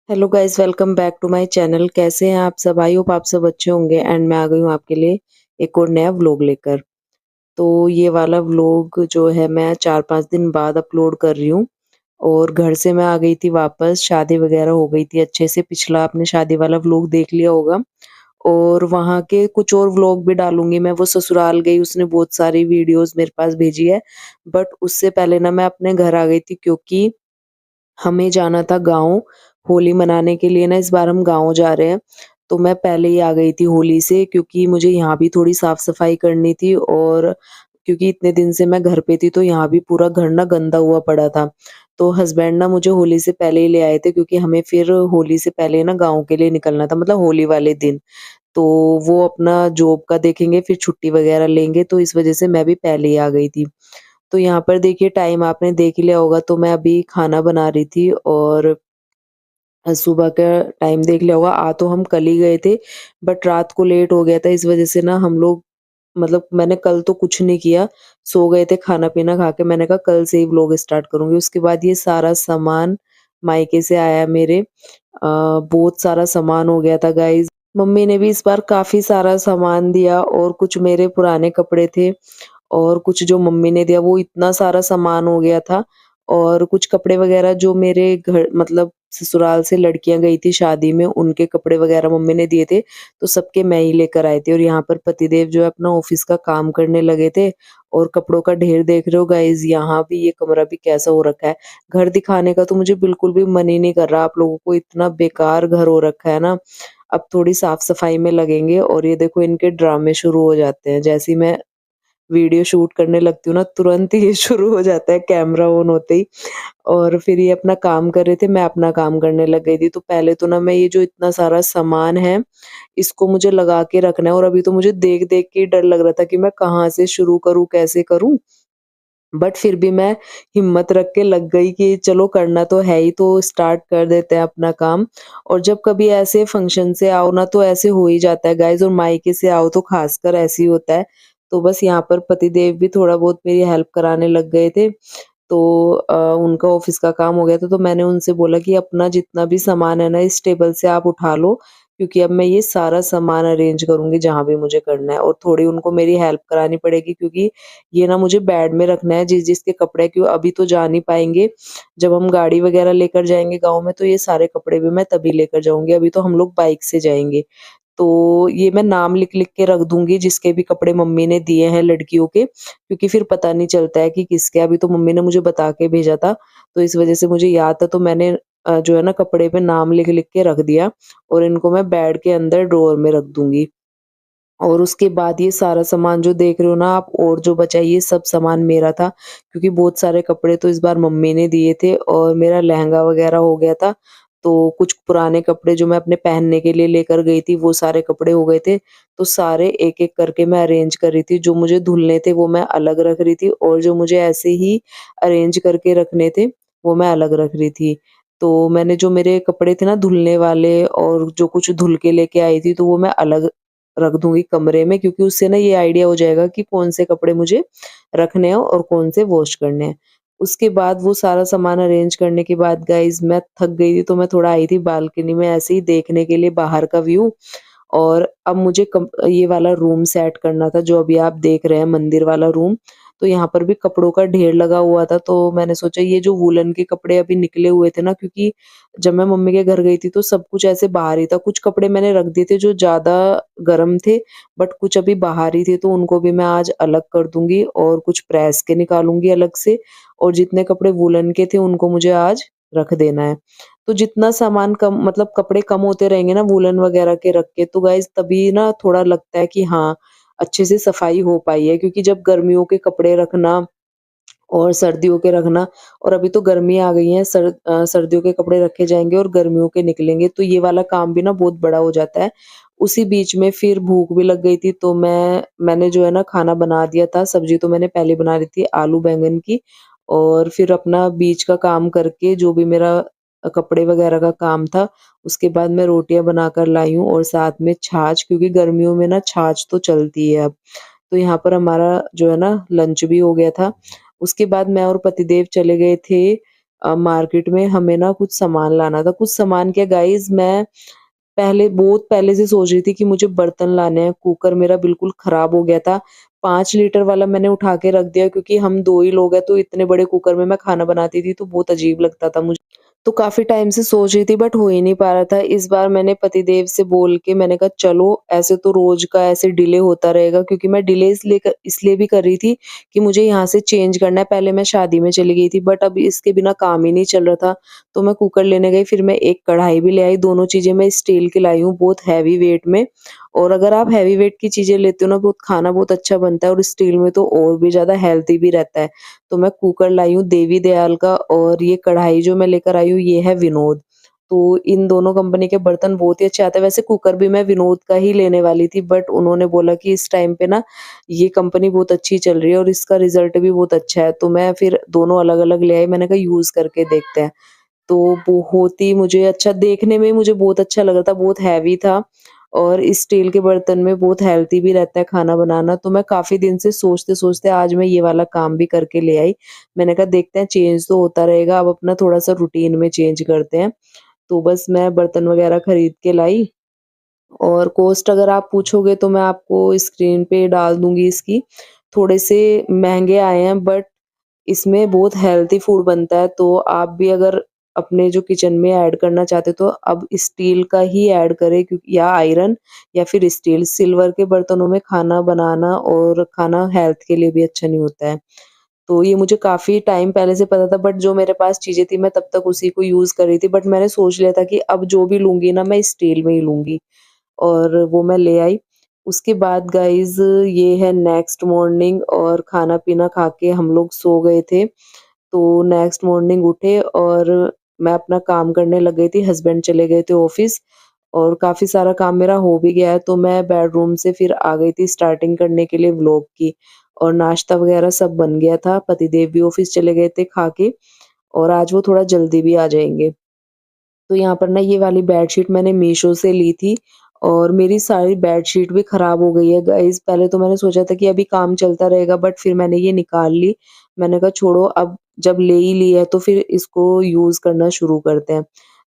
Hello guys, welcome back to my channel. कैसे हैं आप सब? आई होप आप सब अच्छे होंगे एंड मैं आ गई हूँ आपके लिए एक और नया व्लॉग लेकर। तो ये वाला व्लॉग जो है मैं 4-5 दिन बाद अपलोड कर रही हूँ और घर से मैं आ गई थी वापस। शादी वगैरह हो गई थी अच्छे से। पिछला आपने शादी वाला व्लॉग देख लिया होगा और वहाँ के कुछ और व्लॉग भी डालूँगी मैं। वो ससुराल गई, उसने बहुत सारी वीडियोज़ मेरे पास भेजी है। बट उससे पहले ना मैं अपने घर आ गई थी क्योंकि हमें जाना था गाँव होली मनाने के लिए ना। इस बार हम गाँव जा रहे हैं, तो मैं पहले ही आ गई थी होली से क्योंकि मुझे यहाँ भी थोड़ी साफ-सफाई करनी थी और क्योंकि इतने दिन से मैं घर पे थी तो यहाँ भी पूरा घर ना गंदा हुआ पड़ा था। तो हस्बैंड ना मुझे होली से पहले ही ले आए थे क्योंकि हमें फिर होली से पहले ना गाँव के लिए निकलना था, मतलब होली वाले दिन। तो वो अपना जॉब का देखेंगे, फिर छुट्टी वगैरह लेंगे, तो इस वज़ह से मैं भी पहले ही आ गई थी। तो यहाँ पर देखिए टाइम आपने देख ही लिया होगा, तो मैं अभी खाना बना रही थी और सुबह का टाइम देख लिया होगा। आ तो हम कल ही गए थे, बट रात को लेट हो गया था, इस वज़ह से ना हम लोग मतलब मैंने कल तो कुछ नहीं किया, सो गए थे खाना-पीना खा के। मैंने कहा कल से ही व्लॉग स्टार्ट करूँगी। उसके बाद ये सारा सामान मायके से आया मेरे। बहुत सारा सामान हो गया था गाइज़। मम्मी ने भी इस बार काफ़ी सारा सामान दिया और कुछ मेरे पुराने कपड़े थे और कुछ जो मम्मी ने दिया, वो इतना सारा सामान हो गया था। और कुछ कपड़े वगैरह जो मेरे घर मतलब ससुराल से लड़कियाँ गई थी शादी में, उनके कपड़े वगैरह मम्मी ने दिए थे, तो सबके मैं ही लेकर आई थी। और यहाँ पर पतिदेव जो है अपना ऑफ़िस का काम करने लगे थे और कपड़ों का ढेर देख रहे हो गाइज़। यहाँ भी ये कमरा भी कैसा हो रखा है। घर दिखाने का तो मुझे बिल्कुल भी मन ही नहीं कर रहा, आप लोगों को इतना बेकार घर हो रखा है ना। अब थोड़ी साफ-सफाई में लगेंगे और ये देखो इनके ड्रामे शुरू हो जाते हैं। जैसे ही मैं वीडियो शूट करने लगती हूँ ना, तुरंत ही ये शुरू हो जाता है कैमरा ऑन होते ही। और फिर ये अपना काम कर रहे थे, मैं अपना काम करने लग गई थी। तो पहले तो ना मैं ये जो इतना सारा सामान है, इसको मुझे लगा के रखना है और अभी तो मुझे देख-देख के ही डर लग रहा था कि मैं कहाँ से शुरू करूँ, कैसे करूँ? बट फिर भी मैं हिम्मत रख के लग गई कि चलो करना तो है ही, तो स्टार्ट कर देते हैं अपना काम। और जब कभी ऐसे फंक्शन से आओ ना तो ऐसे हो ही जाता है गाइज़, और मायके से आओ तो ख़ासकर ऐसे ही होता है। तो बस यहाँ पर पतिदेव भी थोड़ा बहुत मेरी हेल्प कराने लग गए थे। तो उनका ऑफ़िस का काम हो गया था, तो मैंने उनसे बोला कि अपना जितना भी सामान है ना इस टेबल से आप उठा लो, क्योंकि अब मैं ये सारा सामान अरेंज करूँगी जहाँ भी मुझे करना है। और थोड़ी उनको मेरी हेल्प करानी पड़ेगी क्योंकि ये ना मुझे बेड में रखना है जिस-जिसके कपड़े, क्यों अभी तो जा नहीं पाएँगे। जब हम गाड़ी वग़ैरह लेकर जाएँगे गाँव में तो ये सारे कपड़े भी मैं तभी लेकर जाऊँगी, अभी तो हम लोग बाइक से जाएँगे। तो ये मैं नाम लिख-लिख के रख दूँगी जिसके भी कपड़े मम्मी ने दिए हैं लड़कियों के, क्योंकि फिर पता नहीं चलता है कि किसके। अभी तो मम्मी ने मुझे बता के भेजा था, तो इस वज़ह से मुझे याद था, तो मैंने जो है ना कपड़े पे नाम लिख-लिख के रख दिया और इनको मैं बेड के अंदर ड्रॉवर में रख दूँगी। और उसके बाद ये सारा सामान जो देख रहे हो ना आप, और जो बचा है ये सब सामान मेरा था, क्योंकि बहुत सारे कपड़े तो इस बार मम्मी ने दिए थे और मेरा लहंगा वगैरह हो गया था। तो कुछ पुराने कपड़े जो मैं अपने पहनने के लिए लेकर गई थी वो सारे कपड़े हो गए थे। तो सारे एक-एक करके मैं अरेंज कर रही थी। जो मुझे धुलने थे वो मैं अलग रख रही थी और जो मुझे ऐसे ही अरेंज करके रखने थे वो मैं अलग रख रही थी। तो मैंने जो मेरे कपड़े थे ना धुलने वाले और जो कुछ धुल के लेके आई थी तो वो मैं अलग रख दूँगी कमरे में, क्योंकि उससे ना ये आइडिया हो जाएगा कि कौन से कपड़े मुझे रखने हैं और कौन से वॉश करने हैं। उसके बाद वो सारा सामान अरेंज करने के बाद गाइज़ मैं थक गई थी, तो मैं थोड़ा आई थी बालकनी में ऐसे ही देखने के लिए बाहर का व्यू। और अब मुझे ये वाला रूम सेट करना था जो अभी आप देख रहे हैं, मंदिर वाला रूम। तो यहाँ पर भी कपड़ों का ढेर लगा हुआ था, तो मैंने सोचा ये जो वूलन के कपड़े अभी निकले हुए थे ना, क्योंकि जब मैं मम्मी के घर गई थी तो सब कुछ ऐसे बाहर ही था। कुछ कपड़े मैंने रख दिए थे जो ज़्यादा गर्म थे, बट कुछ अभी बाहर ही थे, तो उनको भी मैं आज अलग कर दूँगी और कुछ प्रेस के निकालूँगी अलग से, और जितने कपड़े वूलन के थे उनको मुझे आज रख देना है। तो जितना सामान कम, मतलब कपड़े कम होते रहेंगे ना वूलन वगैरह के रख के, तो गाइज़ तभी ना थोड़ा लगता है कि हाँ, अच्छे से सफाई हो पाई है, क्योंकि जब गर्मियों के कपड़े रखना और सर्दियों के रखना, और अभी तो गर्मी आ गई है, सर्दियों के कपड़े रखे जाएँगे और गर्मियों के निकलेंगे, तो ये वाला काम भी ना बहुत बड़ा हो जाता है। उसी बीच में फिर भूख भी लग गई थी, तो मैंने जो है ना खाना बना दिया था। सब्ज़ी तो मैंने पहले बना ली थी आलू बैंगन की, और फिर अपना बीच का काम करके जो भी मेरा कपड़े वगैरह का काम था, उसके बाद मैं रोटियाँ बनाकर लाई हूँ और साथ में छाछ, क्योंकि गर्मियों में ना छाछ तो चलती है अब। तो यहाँ पर हमारा जो है ना लंच भी हो गया था। उसके बाद मैं और पतिदेव चले गए थे मार्केट में हमें ना कुछ सामान लाना था। कुछ सामान क्या गाइज़, मैं बहुत पहले से सोच रही थी कि मुझे बर्तन लाने हैं, कुकर मेरा बिल्कुल खराब हो गया था। 5 लीटर वाला मैंने उठा के रख दिया क्योंकि हम 2 ही लोग हैं, तो इतने बड़े कुकर में मैं खाना बनाती थी तो बहुत अजीब लगता था मुझे। तो काफ़ी टाइम से सोच रही थी बट हो ही नहीं पा रहा था। इस बार मैंने पतिदेव से बोल के मैंने कहा चलो ऐसे तो रोज़ का ऐसे डिले होता रहेगा, क्योंकि मैं डिले इसलिए भी कर रही थी कि मुझे यहाँ से चेंज करना है। पहले मैं शादी में चली गई थी बट अब इसके बिना काम ही नहीं चल रहा था। तो मैं कुकर लेने गई, फिर मैं एक कढ़ाई भी ले आई। दोनों चीज़ें मैं स्टील की लाई हूँ, बहुत हैवी वेट में। और अगर आप हैवी वेट की चीज़ें लेते हो ना, बहुत खाना बहुत अच्छा बनता है और स्टील में तो और भी ज़्यादा हेल्दी भी रहता है। तो मैं कुकर लाई हूँ देवी दयाल का, और ये कढ़ाई जो मैं लेकर आई हूँ ये है विनोद। तो इन दोनों कंपनी के बर्तन बहुत ही अच्छे आते हैं। वैसे कुकर भी मैं विनोद का ही लेने वाली थी बट उन्होंने बोला कि इस टाइम पे ना ये कंपनी बहुत अच्छी चल रही है और इसका रिज़ल्ट भी बहुत अच्छा है। तो मैं फिर दोनों अलग-अलग ले आई, मैंने कहा यूज़ करके देखते हैं। तो बहुत ही मुझे अच्छा देखने में मुझे बहुत अच्छा लग रहा था, बहुत हैवी था और स्टील के बर्तन में बहुत हेल्दी भी रहता है खाना बनाना। तो मैं काफ़ी दिन से सोचते-सोचते आज मैं ये वाला काम भी करके ले आई। मैंने कहा देखते हैं, चेंज तो होता रहेगा, अब अपना थोड़ा-सा रूटीन में चेंज करते हैं। तो बस मैं बर्तन वगैरह खरीद के लाई, और कॉस्ट अगर आप पूछोगे तो मैं आपको स्क्रीन पे डाल दूँगी इसकी। थोड़े से महँगे आए हैं बट इसमें बहुत हेल्दी फूड बनता है, तो आप भी अगर अपने जो किचन में ऐड करना चाहते हो तो अब स्टील का ही ऐड करें, क्योंकि या आयरन या फिर स्टील। सिल्वर के बर्तनों में खाना बनाना और खाना हेल्थ के लिए भी अच्छा नहीं होता है। तो ये मुझे काफ़ी टाइम पहले से पता था बट जो मेरे पास चीज़ें थी मैं तब तक उसी को यूज़ कर रही थी, बट मैंने सोच लिया था कि अब जो भी लूँगी ना मैं स्टील में ही लूँगी, और वो मैं ले आई। उसके बाद गाइज़ ये है नेक्स्ट मॉर्निंग, और खाना-पीना खा के हम लोग सो गए थे। तो नेक्स्ट मॉर्निंग उठे और मैं अपना काम करने लग गई थी, हस्बैंड चले गए थे ऑफ़िस और काफ़ी सारा काम मेरा हो भी गया है, तो मैं बेडरूम से फिर आ गई थी स्टार्टिंग करने के लिए व्लॉग की, और नाश्ता वग़ैरह सब बन गया था, पतिदेव भी ऑफ़िस चले गए थे खा के, और आज वो थोड़ा जल्दी भी आ जाएँगे। तो यहाँ पर ना ये वाली बेडशीट मैंने मीशो से ली थी और मेरी सारी बेडशीट भी खराब हो गई है गाइस। पहले तो मैंने सोचा था कि अभी काम चलता रहेगा बट फिर मैंने ये निकाल ली। मैंने कहा छोड़ो, अब जब ले ही ली है तो फिर इसको यूज़ करना शुरू करते हैं।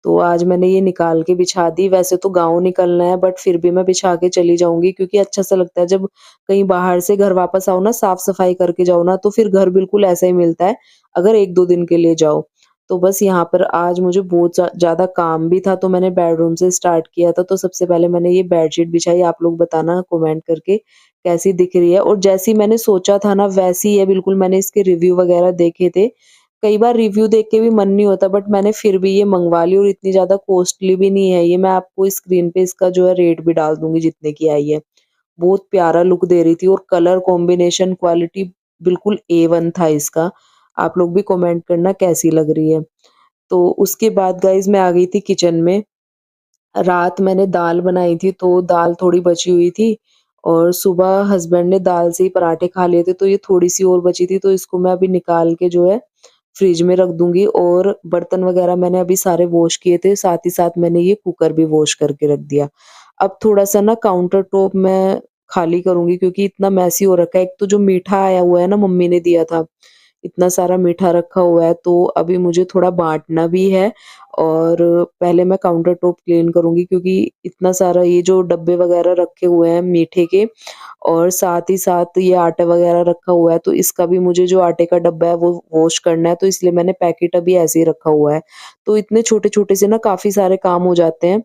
तो आज मैंने ये निकाल के बिछा दी। वैसे तो गाँव निकलना है बट फिर भी मैं बिछा के चली जाऊँगी, क्योंकि अच्छा सा लगता है जब कहीं बाहर से घर वापस आओ ना, साफ-सफाई करके जाओ ना, तो फिर घर बिल्कुल ऐसा ही मिलता है अगर 1-2 दिन के लिए जाओ। तो बस यहाँ पर आज मुझे बहुत ज़्यादा काम भी था, तो मैंने बेडरूम से स्टार्ट किया था। तो सबसे पहले मैंने ये बेडशीट बिछाई, आप लोग बताना कमेंट करके कैसी दिख रही है, और जैसी मैंने सोचा था ना वैसी ही है बिल्कुल। मैंने इसके रिव्यू वगैरह देखे थे। कई बार रिव्यू देख के भी मन नहीं होता बट मैंने फिर भी ये मँगवा ली, और इतनी ज़्यादा कॉस्टली भी नहीं है ये। मैं आपको स्क्रीन पे इसका जो है रेट भी डाल दूँगी जितने की आई है। बहुत प्यारा लुक दे रही थी और कलर कॉम्बिनेशन क्वालिटी बिल्कुल A1 था इसका। आप लोग भी कमेंट करना कैसी लग रही है। तो उसके बाद गाइज़ मैं आ गई थी किचन में। रात मैंने दाल बनाई थी तो दाल थोड़ी बची हुई थी, और सुबह हस्बैंड ने दाल से ही पराठे खा लिए थे तो ये थोड़ी-सी और बची थी, तो इसको मैं अभी निकाल के जो है फ्रिज में रख दूँगी। और बर्तन वगैरह मैंने अभी सारे वॉश किए थे, साथ ही साथ मैंने ये कुकर भी वॉश करके रख दिया। अब थोड़ा-सा ना काउंटर टॉप मैं खाली करूँगी क्योंकि इतना मेसी हो रखा है। एक तो जो मीठा आया हुआ है ना, मम्मी ने दिया था, इतना सारा मीठा रखा हुआ है, तो अभी मुझे थोड़ा बाँटना भी है, और पहले मैं काउंटर टॉप क्लीन करूँगी क्योंकि इतना सारा ये जो डब्बे वगैरह रखे हुए हैं मीठे के, और साथ ही साथ ये आटा वगैरह रखा हुआ है, तो इसका भी मुझे जो आटे का डब्बा है वो वॉश करना है, तो इसलिए मैंने पैकेट अभी ऐसे ही रखा हुआ है। तो इतने छोटे-छोटे से ना काफ़ी सारे काम हो जाते हैं।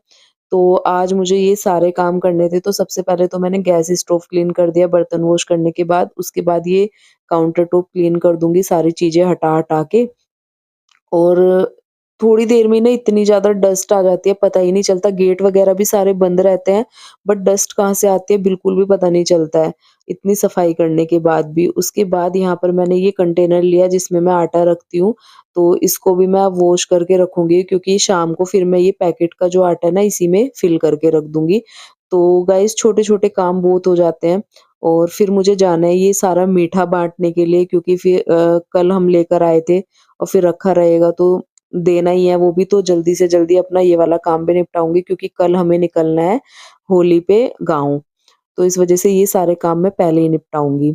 तो आज मुझे ये सारे काम करने थे, तो सबसे पहले तो मैंने गैस स्टोव क्लीन कर दिया बर्तन वॉश करने के बाद। उसके बाद ये काउंटर टॉप क्लीन कर दूँगी सारी चीज़ें हटा-हटा के। और थोड़ी देर में ना इतनी ज़्यादा डस्ट आ जाती है, पता ही नहीं चलता। गेट वगैरह भी सारे बंद रहते हैं, बट डस्ट कहाँ से आती है बिल्कुल भी पता नहीं चलता है, इतनी सफाई करने के बाद भी। उसके बाद यहाँ पर मैंने ये कंटेनर लिया जिसमें मैं आटा रखती हूँ, तो इसको भी मैं अब वॉश करके रखूँगी क्योंकि शाम को फिर मैं ये पैकेट का जो आटा है ना इसी में फिल करके रख दूँगी। तो गाइस छोटे-छोटे काम बहुत हो जाते हैं, और फिर मुझे जाना है ये सारा मीठा बाँटने के लिए, क्योंकि फिर कल हम लेकर आए थे और फिर रखा रहेगा तो देना ही है वो भी, तो जल्दी से जल्दी अपना ये वाला काम भी निपटाऊँगी क्योंकि कल हमें निकलना है होली पे गाँव। तो इस वज़ह से ये सारे काम मैं पहले ही निपटाऊँगी।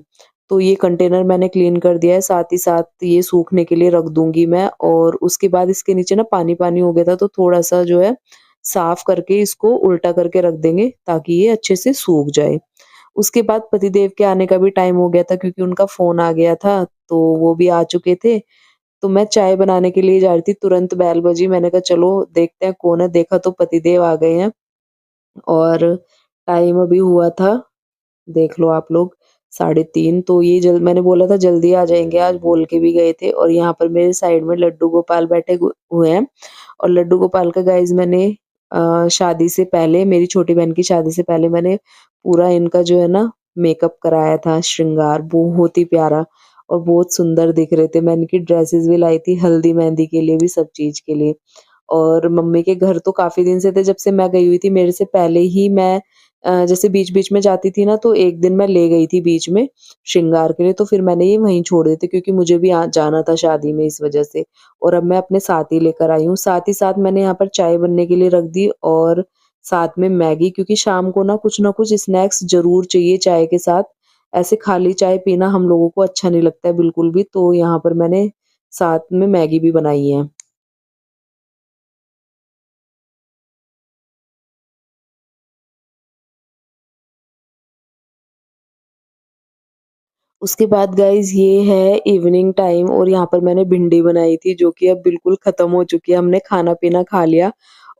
तो ये कंटेनर मैंने क्लीन कर दिया है, साथ ही साथ ये सूखने के लिए रख दूँगी मैं और उसके बाद इसके नीचे ना पानी-पानी हो गया था तो थोड़ा-सा जो है साफ करके इसको उल्टा करके रख देंगे ताकि ये अच्छे से सूख जाए। उसके बाद पतिदेव के आने का भी टाइम हो गया था क्योंकि उनका फ़ोन आ गया था, तो वो भी आ चुके थे। तो मैं चाय बनाने के लिए जा रही थी, तुरंत बेल बजी, मैंने कहा चलो देखते हैं कौन है, देखा तो पतिदेव आ गए हैं और टाइम अभी हुआ था, देख लो आप लोग 3:30। तो ये जल मैंने बोला था जल्दी आ जाएँगे आज, बोल के भी गए थे और यहाँ पर मेरे साइड में लड्डू गोपाल बैठे हुए हैं और लड्डू गोपाल का गाइज़ मैंने शादी से पहले, मेरी छोटी बहन की शादी से पहले मैंने पूरा इनका जो है ना मेकअप कराया था, श्रृंगार बहुत ही प्यारा और बहुत सुंदर दिख रहे थे। मैं इनकी ड्रेसेस भी लाई थी हल्दी मेहंदी के लिए भी, सब चीज़ के लिए। और मम्मी के घर तो काफ़ी दिन से थे, जब से मैं गई हुई थी मेरे से पहले ही मैं जैसे बीच-बीच में जाती थी ना तो एक दिन मैं ले गई थी बीच में श्रृंगार के लिए, तो फिर मैंने ये वहीं छोड़ दिए थे क्योंकि मुझे भी जाना था शादी में इस वज़ह से और अब मैं अपने साथ ही लेकर आई हूँ। साथ ही साथ मैंने यहाँ पर चाय बनने के लिए रख दी और साथ में मैगी, क्योंकि शाम को ना कुछ स्नैक्स ज़रूर चाहिए चाय के साथ। ऐसे खाली चाय पीना हम लोगों को अच्छा नहीं लगता है बिल्कुल भी, तो यहाँ पर मैंने साथ में मैगी भी बनाई है। उसके बाद गाइज़ ये है इवनिंग टाइम और यहाँ पर मैंने भिंडी बनाई थी जो कि अब बिल्कुल ख़त्म हो चुकी है। हमने खाना-पीना खा लिया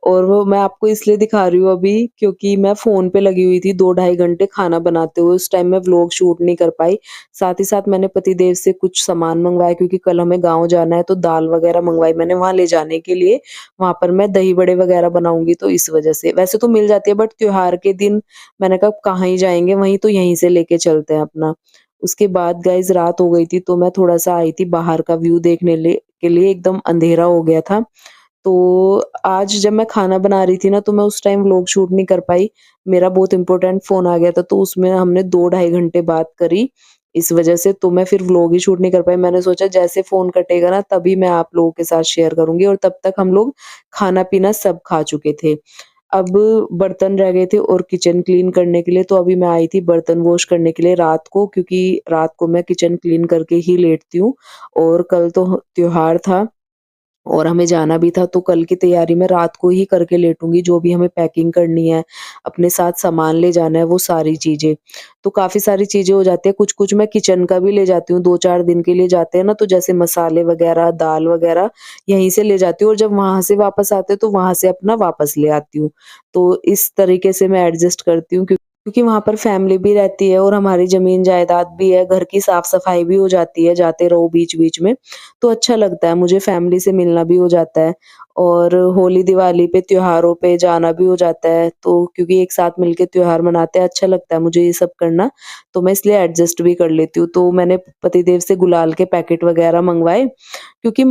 और वो मैं आपको इसलिए दिखा रही हूँ अभी क्योंकि मैं फ़ोन पे लगी हुई थी 2 ढाई घंटे खाना बनाते हुए, उस टाइम मैं व्लॉग शूट नहीं कर पाई। साथ ही साथ मैंने पतिदेव से कुछ सामान मँगवाया क्योंकि कल हमें गाँव जाना है, तो दाल वग़ैरह मँगवाई मैंने वहाँ ले जाने के लिए। वहाँ पर मैं दही बड़े वग़ैरह बनाऊँगी तो इस वज़ह से। वैसे तो मिल जाती है बट त्योहार के दिन मैंने कहा कहाँ ही जाएँगे, वहीं तो यहीं से लेके चलते हैं अपना। उसके बाद गाइज़ रात हो गई थी तो मैं थोड़ा-सा आई थी बाहर का व्यू देखने के लिए, एकदम अंधेरा हो गया था। तो आज जब मैं खाना बना रही थी ना तो मैं उस टाइम व्लॉग शूट नहीं कर पाई। मेरा बहुत इम्पोर्टेंट फ़ोन आ गया था तो उसमें हमने 2 ढाई घंटे बात करी, इस वज़ह से तो मैं फिर व्लॉग ही शूट नहीं कर पाई। मैंने सोचा जैसे फ़ोन कटेगा ना तभी मैं आप लोगों के साथ शेयर करूँगी और तब तक हम लोग खाना-पीना सब खा चुके थे। अब बर्तन रह गए थे और किचन क्लीन करने के लिए, तो अभी मैं आई थी बर्तन वॉश करने के लिए रात को, क्योंकि रात को मैं किचन क्लीन करके ही लेटती हूँ और कल तो त्योहार था और हमें जाना भी था, तो कल की तैयारी मैं रात को ही करके लेटूँगी, जो भी हमें पैकिंग करनी है, अपने साथ सामान ले जाना है, वो सारी चीज़ें। तो काफ़ी सारी चीज़ें हो जाती हैं, कुछ-कुछ मैं किचन का भी ले जाती हूँ, 2-4 दिन के लिए जाते हैं ना, तो जैसे मसाले वगैरह, दाल वगैरह यहीं से ले जाती हूँ और जब वहाँ से वापस आते हैं, तो वहाँ से अपना वापस ले आती हूँ। तो इस तरीके से मैं एडजस्ट करती हूँ क्योंकि वहाँ पर फैमिली भी रहती है और हमारी ज़मीन जायदाद भी है, घर की साफ-सफाई भी हो जाती है, जाते रहो बीच-बीच में। तो अच्छा लगता है, मुझे फैमिली से मिलना भी हो जाता है और होली-दिवाली पे, त्योहारों पे जाना भी हो जाता है, तो क्योंकि एक साथ मिलके त्योहार मनाते हैं, अच्छा लगता है मुझे ये सब करना, तो मैं इसलिए एडजस्ट भी कर लेती हूँ। तो मैंने पतिदेव से गुलाल के पैकेट वगैरह मँगवाए क्योंकि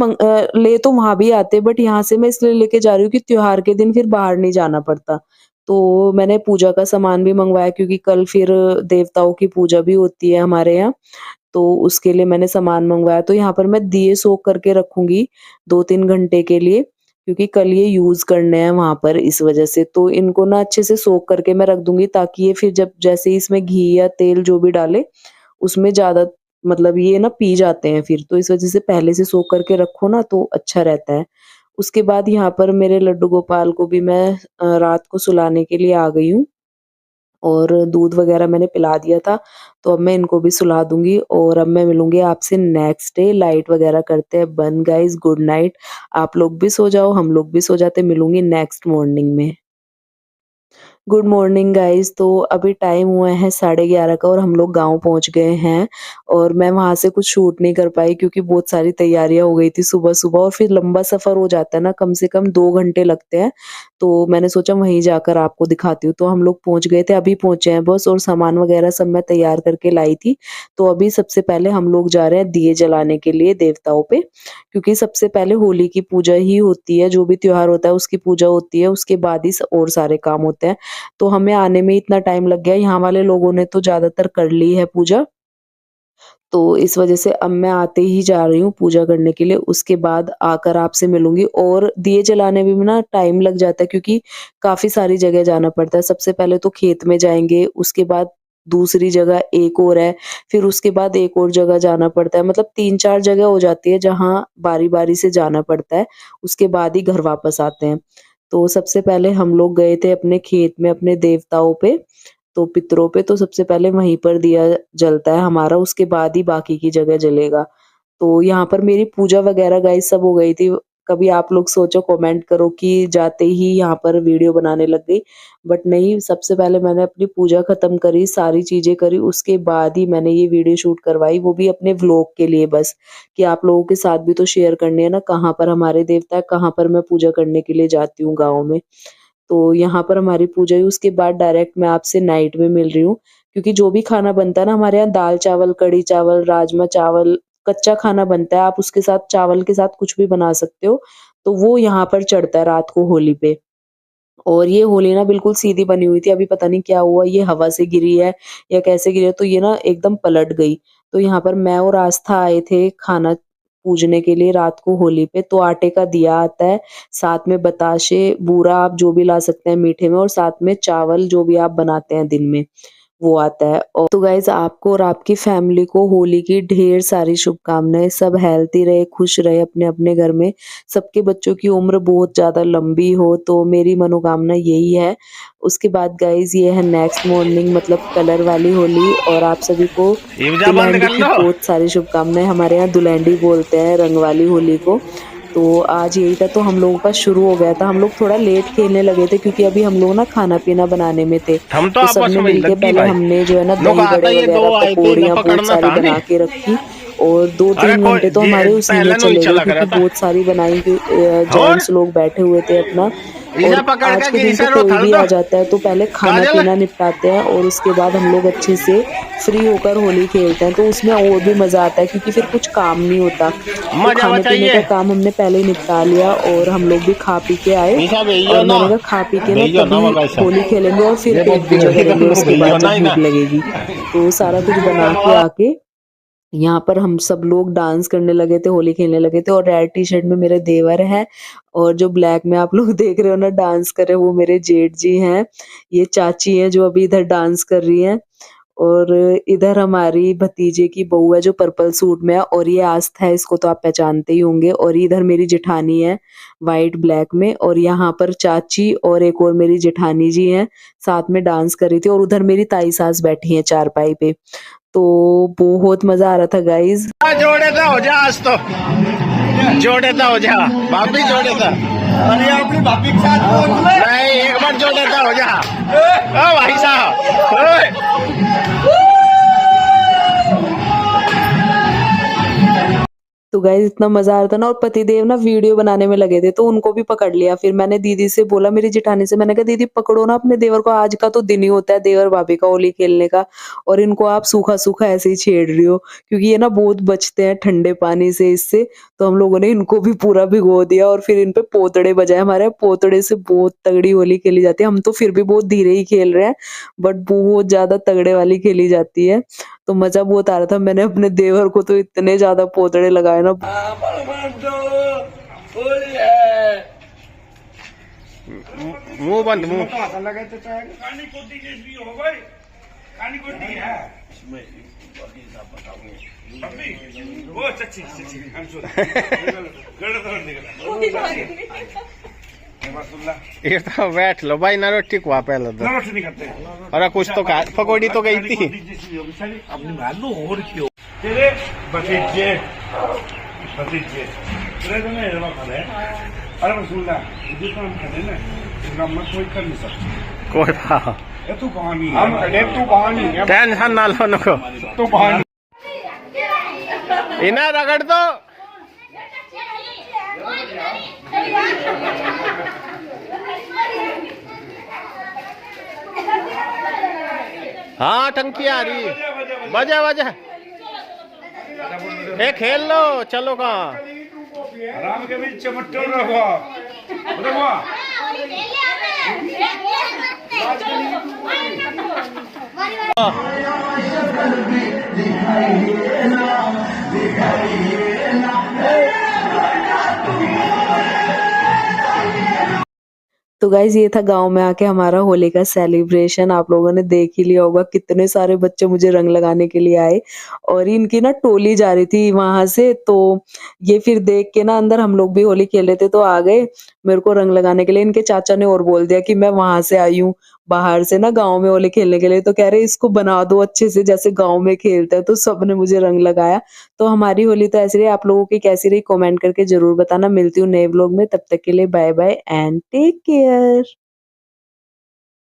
ले तो वहाँ भी आते बट यहाँ से मैं इसलिए लेके जा रही हूँ कि त्योहार के दिन फिर बाहर नहीं जाना पड़ता। तो मैंने पूजा का सामान भी मँगवाया क्योंकि कल फिर देवताओं की पूजा भी होती है हमारे यहाँ। तो उसके लिए मैंने सामान मँगवाया, तो यहाँ पर मैं दिए सोक करके रखूँगी 2-3 घंटे के लिए, क्योंकि कल ये यूज़ करने हैं वहाँ पर इस वज़ह से। तो इनको ना अच्छे से सोक करके मैं रख दूँगी ताकि ये फिर जब जैसे ही इसमें घी या तेल जो भी डालें, उसमें ज़्यादा मतलब ये ना पी जाते हैं फिर, तो इस वज़ह से पहले से सोक करके रखो ना तो अच्छा रहता है। उसके बाद यहाँ पर मेरे लड्डू गोपाल को भी मैं रात को सुलाने के लिए आ गई हूँ। और दूध वगैरह मैंने पिला दिया था, तो अब मैं इनको भी सुला दूँगी और अब मैं मिलूँगी आपसे नेक्स्ट डे, लाइट वगैरह करते हैं बंद गाइज़, गुड नाइट। आप लोग भी सो जाओ, हम लोग भी सो जाते हैं, मिलूँगी नेक्स्ट मॉर्निंग में। गुड मॉर्निंग गाइज़, तो अभी टाइम हुआ है 11:30 का और हम लोग गाँव पहुँच गए हैं और मैं वहाँ से कुछ शूट नहीं कर पाई क्योंकि बहुत सारी तैयारियाँ हो गई थी सुबह-सुबह और फिर लंबा सफ़र हो जाता है ना, कम से कम 2 घंटे लगते हैं। तो मैंने सोचा वहीं जाकर आपको दिखाती हूँ, तो हम लोग पहुँच गए थे, अभी पहुँचे हैं बस और सामान वगैरह सब मैं तैयार करके लाई थी। तो अभी सबसे पहले हम लोग जा रहे हैं दिए जलाने के लिए देवताओं पे, क्योंकि सबसे पहले होली की पूजा ही होती है, जो भी त्योहार होता है उसकी पूजा होती है, उसके बाद ही और सारे काम होते हैं। तो हमें आने में इतना टाइम लग गया, यहाँ वाले लोगों ने तो ज़्यादातर कर ली है पूजा, तो इस वज़ह से अब मैं आते ही जा रही हूँ पूजा करने के लिए, उसके बाद आकर आपसे मिलूँगी और दिए जलाने में भी ना टाइम लग जाता है क्योंकि काफ़ी सारी जगह जाना पड़ता है। सबसे पहले तो खेत में जाएँगे, उसके बाद दूसरी जगह एक और है, फिर उसके बाद एक और जगह जाना पड़ता है, मतलब 3-4 जगह हो जाती है जहाँ बारी-बारी से जाना पड़ता है, उसके बाद ही घर वापस आते हैं। तो सबसे पहले हम लोग गए थे अपने खेत में अपने देवताओं पे, तो पितरों पे, तो सबसे पहले वहीं पर दिया जलता है हमारा, उसके बाद ही बाकी की जगह जलेगा। तो यहाँ पर मेरी पूजा वगैरह गाइस सब हो गई थी। कभी आप लोग सोचो कमेंट करो कि जाते ही यहाँ पर वीडियो बनाने लग गई, बट नहीं, सबसे पहले मैंने अपनी पूजा खत्म करी, सारी चीज़ें करी, उसके बाद ही मैंने ये वीडियो शूट करवाई, वो भी अपने व्लॉग के लिए बस, कि आप लोगों के साथ भी तो शेयर करनी है ना, कहाँ पर हमारे देवता है, कहाँ पर मैं पूजा करने के लिए जाती हूँ गाँव में। तो यहाँ पर हमारी पूजा हुई, उसके बाद डायरेक्ट मैं आपसे नाइट में मिल रही हूँ, क्योंकि जो भी खाना बनता है ना हमारे यहाँ, दाल-चावल, कढ़ी-चावल, राजमा-चावल, कच्चा खाना बनता है, आप उसके साथ चावल के साथ कुछ भी बना सकते हो, तो वो यहाँ पर चढ़ता है रात को होली पे। और ये होली ना बिल्कुल सीधी बनी हुई थी, अभी पता नहीं क्या हुआ, ये हवा से गिरी है या कैसे गिरी है, तो ये ना एकदम पलट गई। तो यहाँ पर मैं और आस्था आए थे खाना पूजने के लिए रात को होली पे, तो आटे का दिया आता है, साथ में बताशे, बूरा आप जो भी ला सकते हैं मीठे में, और साथ में चावल जो भी आप बनाते हैं दिन में, वो आता है। और तो गाइज़ आपको और आपकी फैमिली को होली की ढेर सारी शुभकामनाएँ, सब हेल्थी रहे, खुश रहे अपने-अपने घर में, सबके बच्चों की उम्र बहुत ज़्यादा लंबी हो, तो मेरी मनोकामना यही है। उसके बाद गाइज़ ये है नेक्स्ट मॉर्निंग, मतलब कलर वाली होली, और आप सभी को इवजा बंद धुलैंडी कर की लो। बहुत सारी शुभकामनाएँ। हमारे यहाँ धुलैंडी बोलते हैं रंग वाली होली को। तो आज यही था, तो हम लोगों का शुरू हो गया था, हम लोग थोड़ा लेट खेलने लगे थे क्योंकि अभी हम लोग ना खाना-पीना बनाने में थे। हम तो तो आपस सबने में ही मिलके लग गई पहले भाई। हमने जो है ना नो दही कहा था बड़े ये दो वगैरह, आए थे, न पकौड़ियाँ बहुत पकड़ना सारी था बना नहीं। के रखी, और अरे 2-3 कोई घंटे तो हमारे उसी में पहले नो ही चले गए चला करा क्योंकि था। बहुत सारी बनाई, और जेंट्स लोग बैठे हुए थे अपना। इजा और पकड़ आज के के दिन तो घीसर कोई उथल भी दो आ जाता है, तो पहले काजल। खाना-पीना निपटाते हैं और उसके बाद हम लोग अच्छे से फ्री होकर होली खेलते हैं, तो उसमें और भी मज़ा आता है क्योंकि फिर कुछ काम नहीं होता। तो मजा खाने-पीने बचाइए। का काम हमने पहले ही निपटा लिया और हम लोग भी खा पी के आए, ईसा भेजियो और ना, मैंने कहा खा पी के ना भेजियो ना तभी वो कैसा होली खेलेंगे और फिर ये पेट पूजा करेंगे उसके भेजियो बाद ना जब ही ना। भूख लगेगी। तो सारा कुछ बना के आके यहाँ पर हम सब लोग डांस करने लगे थे, होली खेलने लगे थे, और रेड टी-शर्ट में मेरे देवर हैं, और जो ब्लैक में आप लोग देख रहे हो ना डांस कर रहे हो, वो मेरे जेठ जी हैं। ये चाची हैं जो अभी इधर डांस कर रही हैं, और इधर हमारी भतीजे की बहू है जो पर्पल सूट में है, और ये आस्था है, इसको तो आप पहचानते ही होंगे, और इधर मेरी जेठानी है व्हाइट ब्लैक में, और यहाँ पर चाची और एक और मेरी जेठानी जी हैं, साथ में डांस कर रही थी, और उधर मेरी ताई सास बैठी हैं चारपाई पे। तो बहुत मज़ा आ रहा था गाइज़। जोड़े था हो जा आज तो, जोड़े था हो जा, भाभी जोड़े था। अरे अपनी भाभी के साथ नहीं, एक बार जोड़े था हो जा। ओ भाई साहब, ओए। तो गाइस इतना मज़ा आ रहा था ना, और पतिदेव ना वीडियो बनाने में लगे थे, तो उनको भी पकड़ लिया। फिर मैंने दीदी से बोला, मेरी जेठानी से, मैंने कहा दीदी पकड़ो ना अपने देवर को, आज का तो दिन ही होता है देवर भाभी का होली खेलने का, और इनको आप सूखा-सूखा ऐसे ही छेड़ रही हो, क्योंकि ये ना बहुत बचते हैं ठंडे पानी से इससे। तो हम लोगों ने इनको भी पूरा भिगो दिया और फिर इन पे पोतड़े बजाए। हमारे यहाँ पोतड़े से बहुत तगड़ी होली खेली जाती है। हम तो फिर भी बहुत धीरे ही खेल रहे हैं, बट बहुत ज़्यादा तगड़े वाली खेली जाती है। तो मज़ा बहुत आ रहा था। मैंने अपने देवर को तो इतने ज़्यादा पोतड़े लगाए ना। मुंह बंद, मुंह। ये तो बैठ लो भाई ना, रोटी खुआ पहले तो। अरे कुछ तो खा, पकौड़ी तो गई थी। तेरे भतीजे भतीजे तेरे तो नहीं रहा खाने। अरे मैं सुन ला, जितना हम खाने ना इतना मत कोई कर नहीं सकता। कोई था ये तू कहानी है, हम खाने तू कहानी है, टेंशन ना लो नको, तू कहानी इना रगड़ दो। हाँ टंकी आ रही, बजा बजा, ए खेल लो, चलो कहाँ आराम के बीच चमट्टे रहो। देखो तो गाइज़ ये था गाँव में आके हमारा होली का सेलिब्रेशन। आप लोगों ने देख ही लिया होगा कितने सारे बच्चे मुझे रंग लगाने के लिए आए और इनकी ना टोली जा रही थी वहाँ से, तो ये फिर देख के ना अंदर हम लोग भी होली खेल रहे थे तो आ गए मेरे को रंग लगाने के लिए। इनके चाचा ने और बोल दिया कि मैं वहाँ से आई हूँ, बाहर से ना गाँव में होली खेलने के लिए, तो कह रहे इसको बना दो अच्छे से जैसे गाँव में खेलते हैं, तो सबने मुझे रंग लगाया। तो हमारी होली तो ऐसी रही, आप लोगों की कैसी रही कमेंट करके ज़रूर बताना। मिलती हूँ नए व्लॉग में, तब तक के लिए bye bye and take care.